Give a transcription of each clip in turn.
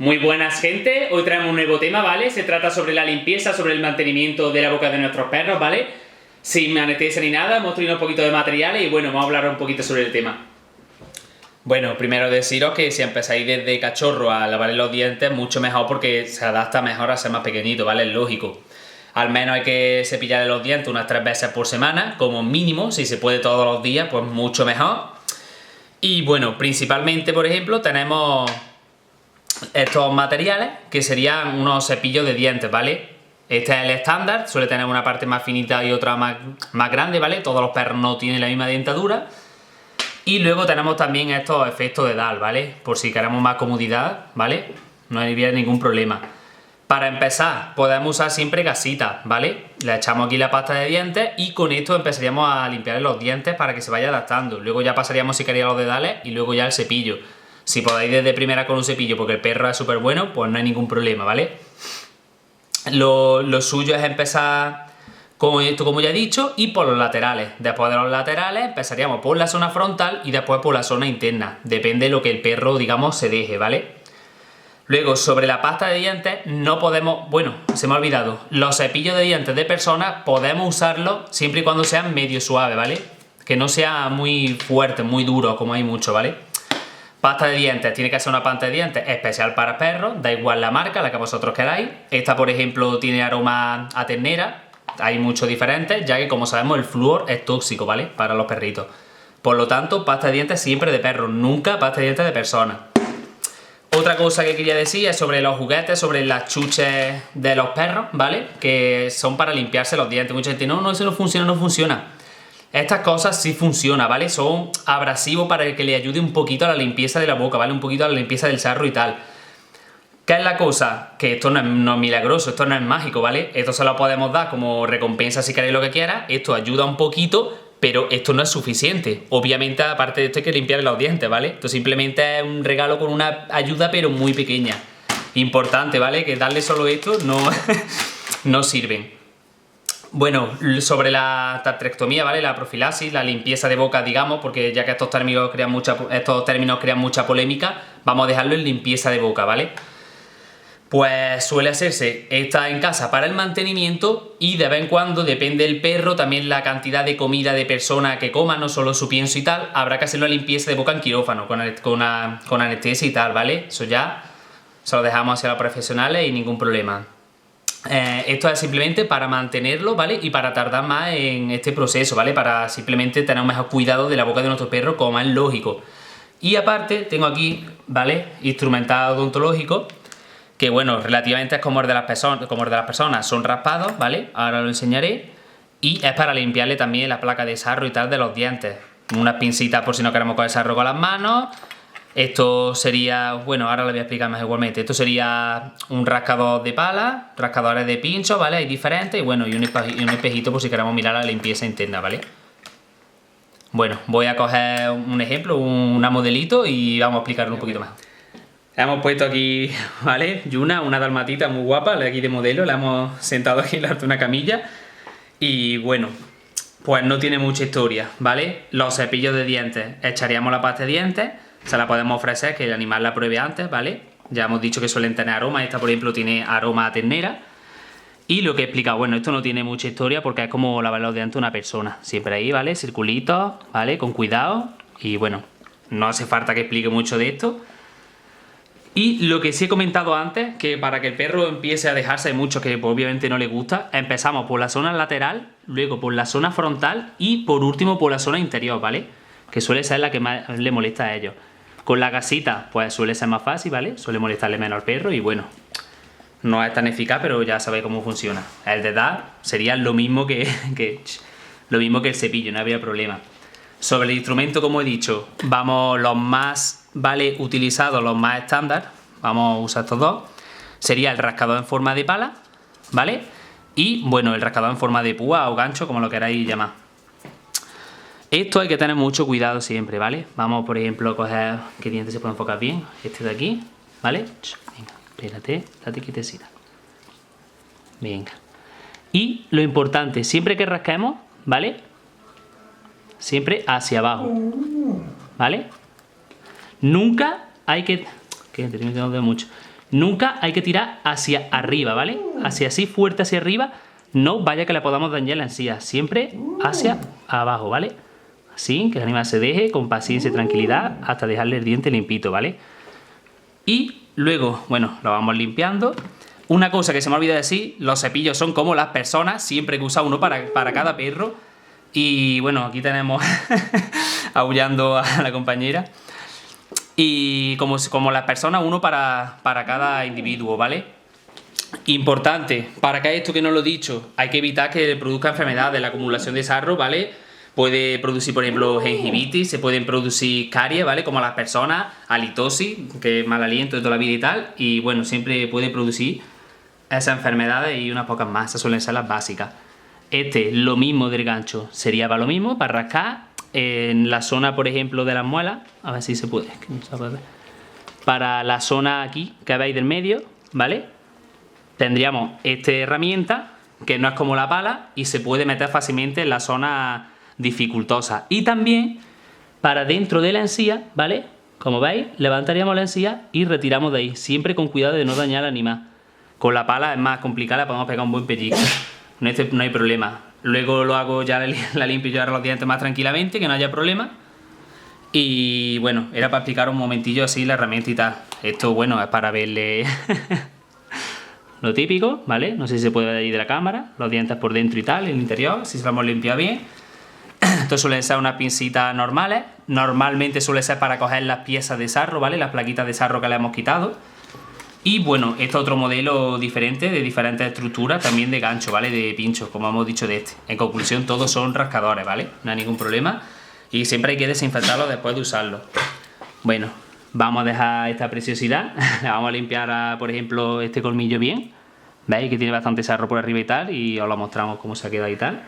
Muy buenas, gente. Hoy traemos un nuevo tema, ¿vale? Se trata sobre la limpieza, sobre el mantenimiento de la boca de nuestros perros, ¿vale? Sin anestesia ni nada, hemos traído un poquito de materiales y bueno, vamos a hablar un poquito sobre el tema. Bueno, primero deciros que si empezáis desde cachorro a lavar los dientes, mucho mejor porque se adapta mejor a ser más pequeñito, ¿vale? Es lógico. Al menos hay que cepillarle los dientes unas 3 veces por semana, como mínimo. Si se puede todos los días, pues mucho mejor. Y bueno, principalmente, por ejemplo, tenemos estos materiales que serían unos cepillos de dientes, ¿vale? Este es el estándar, suele tener una parte más finita y otra más grande, ¿vale? Todos los perros no tienen la misma dentadura. Y luego tenemos también estos efectos de Dahl, ¿vale? Por si queremos más comodidad, ¿vale? No habría ningún problema. Para empezar, podemos usar siempre gasita, ¿vale? Le echamos aquí la pasta de dientes y con esto empezaríamos a limpiar los dientes para que se vaya adaptando. Luego ya pasaríamos, si queréis, a los dedales y luego ya el cepillo. Si podéis desde primera con un cepillo porque el perro es súper bueno, pues no hay ningún problema, ¿vale? Lo suyo es empezar con esto, como ya he dicho, y por los laterales. Después de los laterales empezaríamos por la zona frontal y después por la zona interna. Depende de lo que el perro, digamos, se deje, ¿vale? Luego, sobre la pasta de dientes, no podemos... Bueno, se me ha olvidado. Los cepillos de dientes de personas podemos usarlos siempre y cuando sean medio suaves, ¿vale? Que no sea muy fuerte, muy duro, como hay mucho, ¿vale? Pasta de dientes, tiene que ser una pasta de dientes especial para perros, da igual la marca, la que vosotros queráis. Esta, por ejemplo, tiene aroma a ternera, hay muchos diferentes, ya que como sabemos el flúor es tóxico, ¿vale? Para los perritos. Por lo tanto, pasta de dientes siempre de perros, nunca pasta de dientes de personas. Otra cosa que quería decir es sobre los juguetes, sobre las chuches de los perros, ¿vale? Que son para limpiarse los dientes. Mucha gente, no, eso no funciona, no funciona. Estas cosas sí funcionan, ¿vale? Son abrasivos para que le ayude un poquito a la limpieza de la boca, ¿vale? Un poquito a la limpieza del sarro y tal. ¿Qué es la cosa? Que esto no es milagroso, esto no es mágico, ¿vale? Esto se lo podemos dar como recompensa si queréis lo que quieras. Esto ayuda un poquito, pero esto no es suficiente. Obviamente, aparte de esto hay que limpiar los dientes, ¿vale? Esto simplemente es un regalo con una ayuda, pero muy pequeña. Importante, ¿vale? Que darle solo esto no sirven. Bueno, sobre la tartrectomía, ¿vale? La profilaxis, la limpieza de boca, digamos, porque ya que estos términos crean mucha polémica, vamos a dejarlo en limpieza de boca, ¿vale? Pues suele hacerse esta en casa para el mantenimiento y de vez en cuando, depende del perro, también la cantidad de comida de persona que coma, no solo su pienso y tal, habrá que hacer la limpieza de boca en quirófano, con anestesia y tal, ¿vale? Eso ya se lo dejamos hacia los profesionales y ningún problema. Esto es simplemente para mantenerlo, ¿vale? Y para tardar más en este proceso, ¿vale? Para simplemente tener un mejor cuidado de la boca de nuestro perro, como es lógico. Y aparte, tengo aquí, ¿vale? Instrumental odontológico, que bueno, relativamente es como el de las personas, son raspados, ¿vale? Ahora lo enseñaré. Y es para limpiarle también la placa de sarro y tal de los dientes. Unas pincitas por si no queremos coger sarro con las manos. Esto sería, bueno, ahora lo voy a explicar más igualmente. Esto sería un rascador de pala, rascadores de pincho, ¿vale? Hay diferentes, y bueno, y un espejito por si queremos mirar la limpieza interna, ¿vale? Bueno, voy a coger un ejemplo, una modelito y vamos a explicarlo un poquito más. Hemos puesto aquí, ¿vale? Yuna, una dalmatita muy guapa, la de aquí de modelo, la hemos sentado aquí en la de una camilla. Y bueno, pues no tiene mucha historia, ¿vale? Los cepillos de dientes, echaríamos la pasta de dientes. Se la podemos ofrecer que el animal la pruebe antes, ¿vale? Ya hemos dicho que suelen tener aroma. Esta, por ejemplo, tiene aroma a ternera. Y lo que he explicado, bueno, esto no tiene mucha historia porque es como lavar los dientes de una persona. Siempre ahí, ¿vale? Circulitos, ¿vale? Con cuidado. Y bueno, no hace falta que explique mucho de esto. Y lo que sí he comentado antes, que para que el perro empiece a dejarse de mucho, que pues, obviamente no le gusta, empezamos por la zona lateral, luego por la zona frontal y por último por la zona interior, ¿vale? Que suele ser la que más le molesta a ellos. Con la gasita, pues suele ser más fácil, ¿vale? Suele molestarle menos al perro y bueno, no es tan eficaz, pero ya sabéis cómo funciona. El de DAD sería lo mismo que el cepillo, no había problema. Sobre el instrumento, como he dicho, vamos los más, ¿vale? Utilizados, los más estándar, vamos a usar estos dos. Sería el rascador en forma de pala, ¿vale? Y bueno, el rascador en forma de púa o gancho, como lo queráis llamar. Esto hay que tener mucho cuidado siempre, ¿vale? Vamos, por ejemplo, a coger... ¿Qué diente se puede enfocar bien? Este de aquí, ¿vale? Venga, espérate, date quietecita. Venga. Y lo importante, siempre que rasquemos, ¿vale? Siempre hacia abajo, ¿vale? Nunca hay que... Que te tengo que mucho. Nunca hay que tirar hacia arriba, ¿vale? Hacia así, fuerte hacia arriba, no vaya que le podamos dañar la encía. Siempre hacia abajo, ¿vale? Así, que el animal se deje con paciencia y tranquilidad hasta dejarle el diente limpito, ¿vale? Y luego, bueno, lo vamos limpiando. Una cosa que se me ha olvidado decir, los cepillos son como las personas, siempre que usa uno para cada perro. Y bueno, aquí tenemos aullando a la compañera. Y como las personas, uno para cada individuo, ¿vale? Importante, para que esto que no lo he dicho, hay que evitar que produzca enfermedades, la acumulación de sarro, ¿vale? Puede producir, por ejemplo, gingivitis, se pueden producir caries, ¿vale? Como las personas, halitosis, que es mal aliento de toda la vida y tal. Y bueno, siempre puede producir esas enfermedades y unas pocas más, esas suelen ser las básicas. Lo mismo del gancho, sería para lo mismo, para rascar en la zona, por ejemplo, de las muelas. A ver si se puede, que no se puede ver. Para la zona aquí que veis del medio, ¿vale? Tendríamos esta herramienta, que no es como la pala, y se puede meter fácilmente en la zona dificultosa. Y también para dentro de la encía, ¿vale? Como veis, levantaríamos la encía y retiramos de ahí, siempre con cuidado de no dañar al animal. Con la pala es más complicada, le podemos pegar un buen pellizco. Con este no hay problema. Luego lo hago, ya la limpio y ahora los dientes más tranquilamente, que no haya problema. Y bueno, era para explicar un momentillo así la herramienta y tal. Esto, bueno, es para verle lo típico, ¿vale? No sé si se puede ver ahí de la cámara, los dientes por dentro y tal, el interior, si se lo hemos limpiado bien. Esto suelen ser unas pincitas normales. Normalmente suele ser para coger las piezas de sarro, ¿vale? Las plaquitas de sarro que le hemos quitado. Y bueno, este es otro modelo diferente, de diferentes estructuras, también de gancho, ¿vale? De pinchos, como hemos dicho de este. En conclusión, todos son rascadores, ¿vale? No hay ningún problema. Y siempre hay que desinfectarlos después de usarlos. Bueno, vamos a dejar esta preciosidad. Le vamos a limpiar, por ejemplo, este colmillo bien. ¿Veis que tiene bastante sarro por arriba y tal? Y os lo mostramos cómo se ha quedado y tal.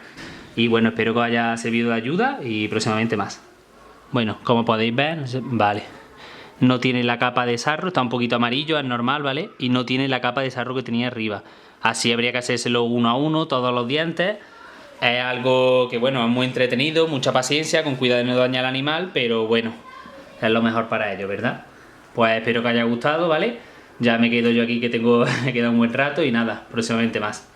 Y bueno, espero que os haya servido de ayuda y próximamente más. Bueno, como podéis ver, vale. No tiene la capa de sarro, está un poquito amarillo, es normal, ¿vale? Y no tiene la capa de sarro que tenía arriba. Así habría que hacérselo uno a uno, todos los dientes. Es algo que, bueno, es muy entretenido, mucha paciencia, con cuidado de no dañar al animal, pero bueno, es lo mejor para ello, ¿verdad? Pues espero que haya gustado, ¿vale? Ya me quedo yo aquí que me queda un buen rato y nada, próximamente más.